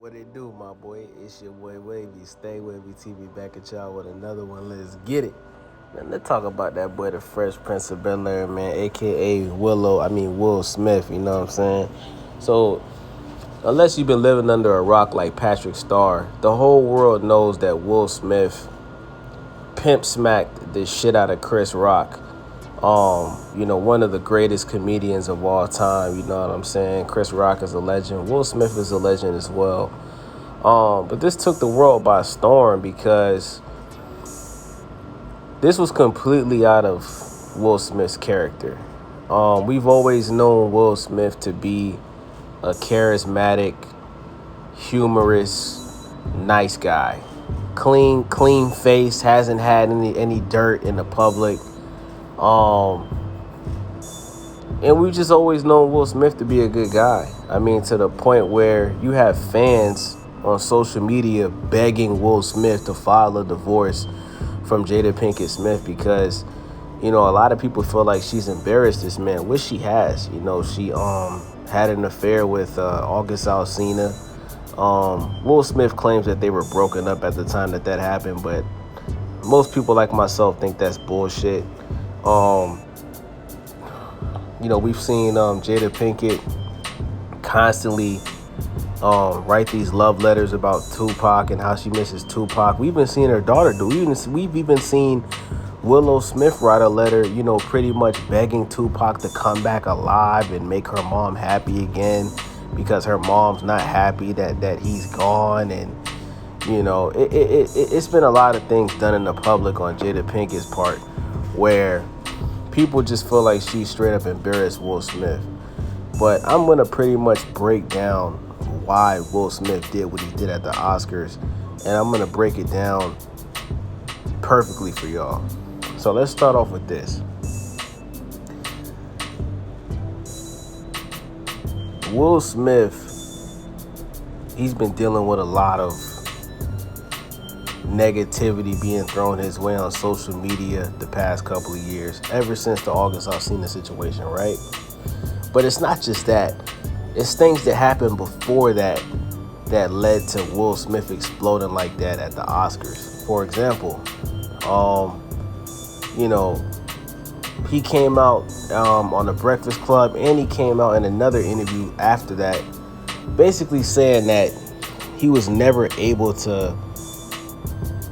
What it do, my boy? It's your boy Wavy. Stay Wavy TV back at y'all with another one. Let's get it. Man, let's talk about that boy, the Fresh Prince of Bel-Air, man, aka Will Smith, you know what I'm saying? So, unless you've been living under a rock like Patrick Starr, the whole world knows that Will Smith pimp smacked the shit out of Chris Rock. One of the greatest comedians of all time, you know what I'm saying? Chris Rock is a legend. Will Smith is a legend as well. But this took the world by storm because this was completely out of Will Smith's character. We've always known Will Smith to be a charismatic, humorous, nice guy. Clean face, hasn't had any dirt in the public. And we've just always known Will Smith to be a good guy. I mean, to the point where you have fans on social media begging Will Smith to file a divorce from Jada Pinkett Smith because, a lot of people feel like she's embarrassed this man, which she has. She had an affair with August Alsina. Will Smith claims that they were broken up at the time that happened, but most people like myself think that's bullshit. We've seen Jada Pinkett constantly write these love letters about Tupac and how she misses Tupac. We've been seeing her daughter do. We've even seen Willow Smith write a letter, pretty much begging Tupac to come back alive and make her mom happy again because her mom's not happy that he's gone. And, it's been a lot of things done in the public on Jada Pinkett's part where people just feel like she straight up embarrassed Will Smith. But I'm going to pretty much break down why Will Smith did what he did at the Oscars. And I'm going to break it down perfectly for y'all. So let's start off with this. Will Smith, he's been dealing with a lot of negativity being thrown his way on social media the past couple of years, ever since the August Alsina situation, right? But it's not just that. It's things that happened before that led to Will Smith exploding like that at the Oscars. For example, he came out on the Breakfast Club, and he came out in another interview after that, basically saying that he was never able to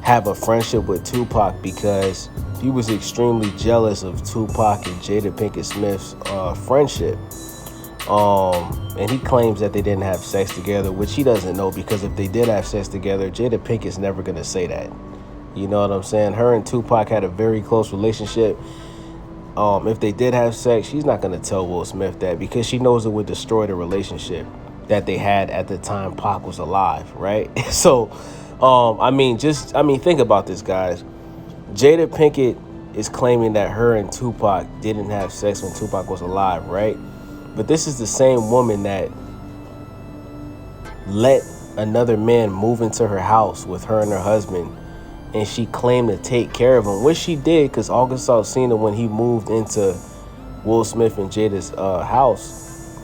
have a friendship with Tupac because he was extremely jealous of Tupac and Jada Pinkett Smith's friendship. And he claims that they didn't have sex together, which he doesn't know, because if they did have sex together, Jada Pinkett's never going to say that. You know what I'm saying? Her and Tupac had a very close relationship. If they did have sex, she's not going to tell Will Smith that because she knows it would destroy the relationship that they had at the time Pac was alive, right? So, think about this, guys. Jada Pinkett is claiming that her and Tupac didn't have sex when Tupac was alive, right? But this is the same woman that let another man move into her house with her and her husband, and she claimed to take care of him, which she did, because August Alsina, when he moved into Will Smith and Jada's house,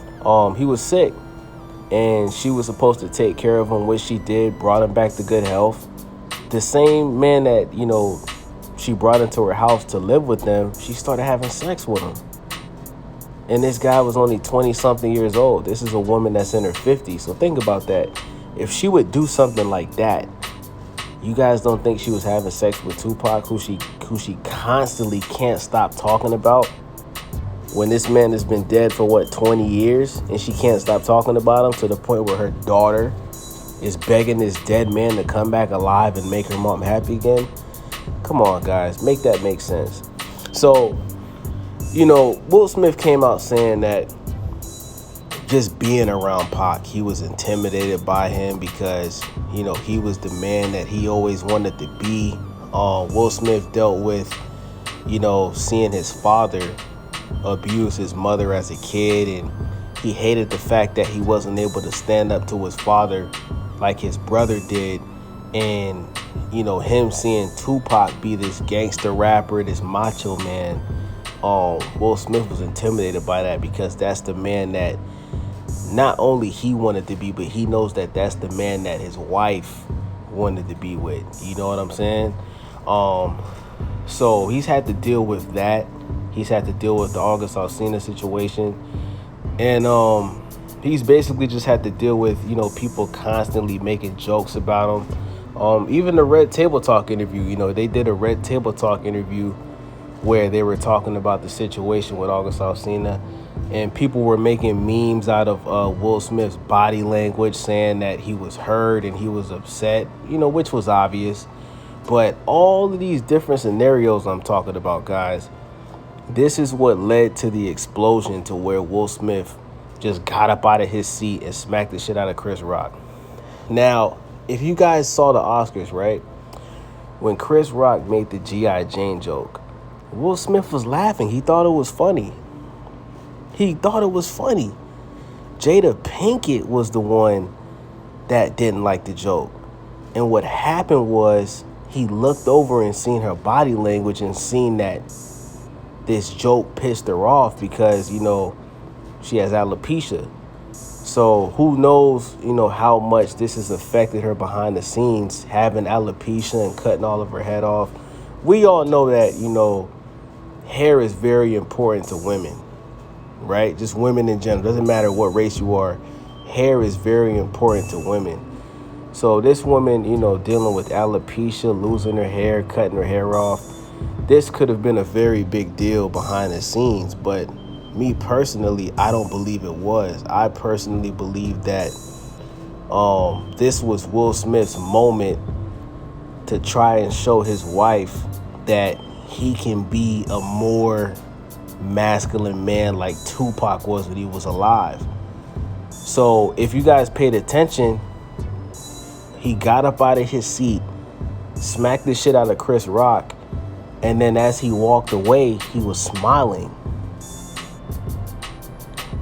he was sick. And she was supposed to take care of him, which she did, brought him back to good health. The same man that, she brought into her house to live with them, she started having sex with him. And this guy was only 20-something years old. This is a woman that's in her 50s. So think about that. If she would do something like that, you guys don't think she was having sex with Tupac, who she constantly can't stop talking about? When this man has been dead for 20 years, and she can't stop talking about him to the point where her daughter is begging this dead man to come back alive and make her mom happy again? Come on, guys, make that make sense. So, Will Smith came out saying that just being around Pac, he was intimidated by him because, he was the man that he always wanted to be. Will Smith dealt with, seeing his father abused his mother as a kid, and he hated the fact that he wasn't able to stand up to his father like his brother did. And him seeing Tupac be this gangster rapper, this macho man, Will Smith was intimidated by that because that's the man that not only he wanted to be, but he knows that that's the man that his wife wanted to be with. You know what I'm saying? So he's had to deal with that. He's had to deal with the August Alsina situation. And he's basically just had to deal with, people constantly making jokes about him. Even the Red Table Talk interview, they did a Red Table Talk interview where they were talking about the situation with August Alsina, and people were making memes out of Will Smith's body language, saying that he was hurt and he was upset, which was obvious. But all of these different scenarios I'm talking about, guys, this is what led to the explosion to where Will Smith just got up out of his seat and smacked the shit out of Chris Rock. Now, if you guys saw the Oscars, right, when Chris Rock made the G.I. Jane joke, Will Smith was laughing. He thought it was funny. Jada Pinkett was the one that didn't like the joke. And what happened was he looked over and seen her body language and seen that this joke pissed her off because, she has alopecia. So who knows, how much this has affected her behind the scenes, having alopecia and cutting all of her head off. We all know that, hair is very important to women, right? Just women in general. Doesn't matter what race you are. Hair is very important to women. So this woman, dealing with alopecia, losing her hair, cutting her hair off, this could have been a very big deal behind the scenes. But me personally, I don't believe it was. I personally believe that this was Will Smith's moment to try and show his wife that he can be a more masculine man like Tupac was when he was alive. So if you guys paid attention, he got up out of his seat, smacked the shit out of Chris Rock, and then as he walked away, he was smiling.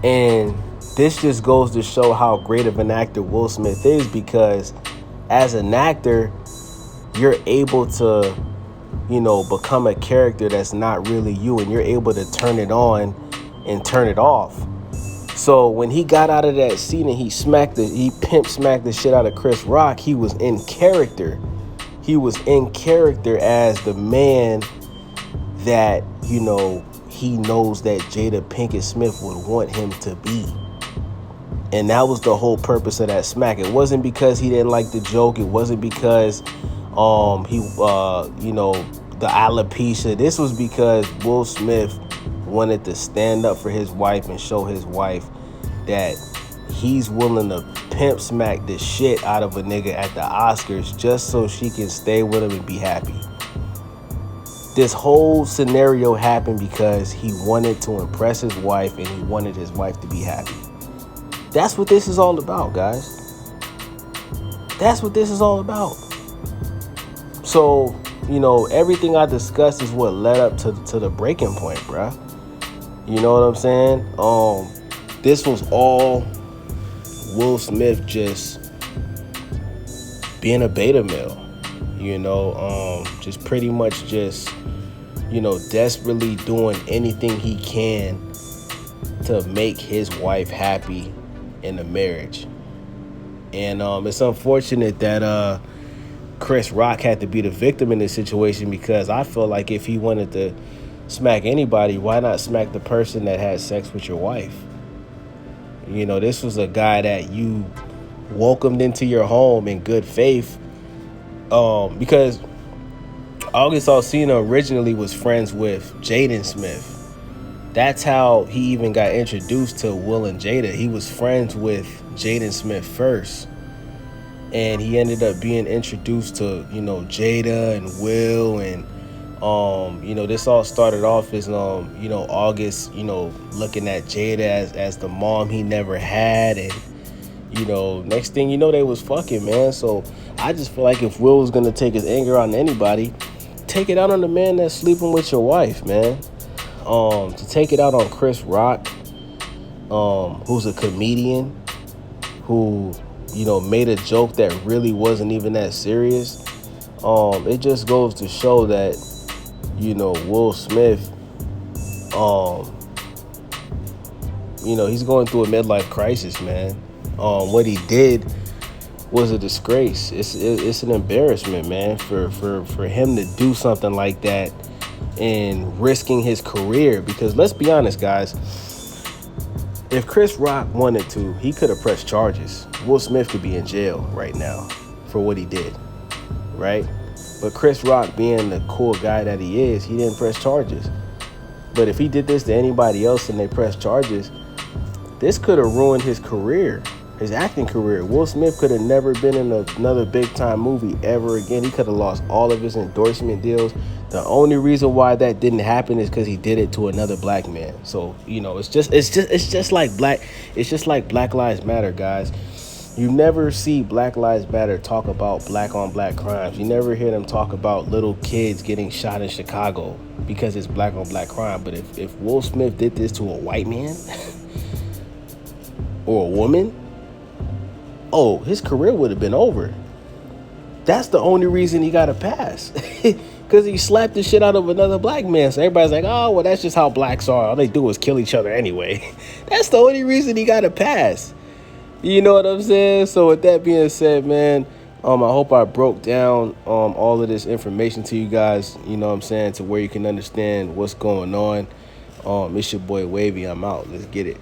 And this just goes to show how great of an actor Will Smith is, because as an actor, you're able to, become a character that's not really you, and you're able to turn it on and turn it off. So when he got out of that seat and he pimp smacked the shit out of Chris Rock, he was in character. He was in character as the man that, he knows that Jada Pinkett Smith would want him to be. And that was the whole purpose of that smack. It wasn't because he didn't like the joke. It wasn't because the alopecia. This was because Will Smith wanted to stand up for his wife and show his wife that he's willing to pimp smack the shit out of a nigga at the Oscars just so she can stay with him and be happy. This whole scenario happened because he wanted to impress his wife and he wanted his wife to be happy. That's what this is all about, guys. That's what this is all about. So, everything I discussed is what led up to the breaking point, bruh. You know what I'm saying? This was all Will Smith just being a beta male. Just pretty much just, desperately doing anything he can to make his wife happy in the marriage. And it's unfortunate that Chris Rock had to be the victim in this situation, because I feel like if he wanted to smack anybody, why not smack the person that had sex with your wife? This was a guy that you welcomed into your home in good faith, because August Alsina originally was friends with Jaden Smith. That's how he even got introduced to Will and Jada. He was friends with Jaden Smith first, and he ended up being introduced to, Jada and Will, and this all started off as August, looking at Jada as the mom he never had, and next thing you know, they was fucking, man. So I just feel like if Will was gonna take his anger on anybody, take it out on the man that's sleeping with your wife, man. To take it out on Chris Rock, who's a comedian, who made a joke that really wasn't even that serious. It just goes to show that Will Smith he's going through a midlife crisis, man. What he did was a disgrace. It's an embarrassment, man, for him to do something like that and risking his career. Because let's be honest, guys, if Chris Rock wanted to, he could have pressed charges. Will Smith could be in jail right now for what he did, right? But Chris Rock, being the cool guy that he is, he didn't press charges. But if he did this to anybody else and they pressed charges, this could have ruined his career, his acting career. Will Smith could have never been in another big-time movie ever again. He could have lost all of his endorsement deals. The only reason why that didn't happen is because he did it to another black man. So, it's just like Black Lives Matter, guys. You never see Black Lives Matter talk about black on black crimes. You never hear them talk about little kids getting shot in Chicago because it's black on black crime. But if Will Smith did this to a white man or a woman, oh, his career would have been over. That's the only reason he got a pass. Because he slapped the shit out of another black man. So everybody's like, oh, well, that's just how blacks are. All they do is kill each other anyway. That's the only reason he got a pass. You know what I'm saying? So with that being said, man, I hope I broke down all of this information to you guys, you know what I'm saying, to where you can understand what's going on. It's your boy Wavy. I'm out. Let's get it.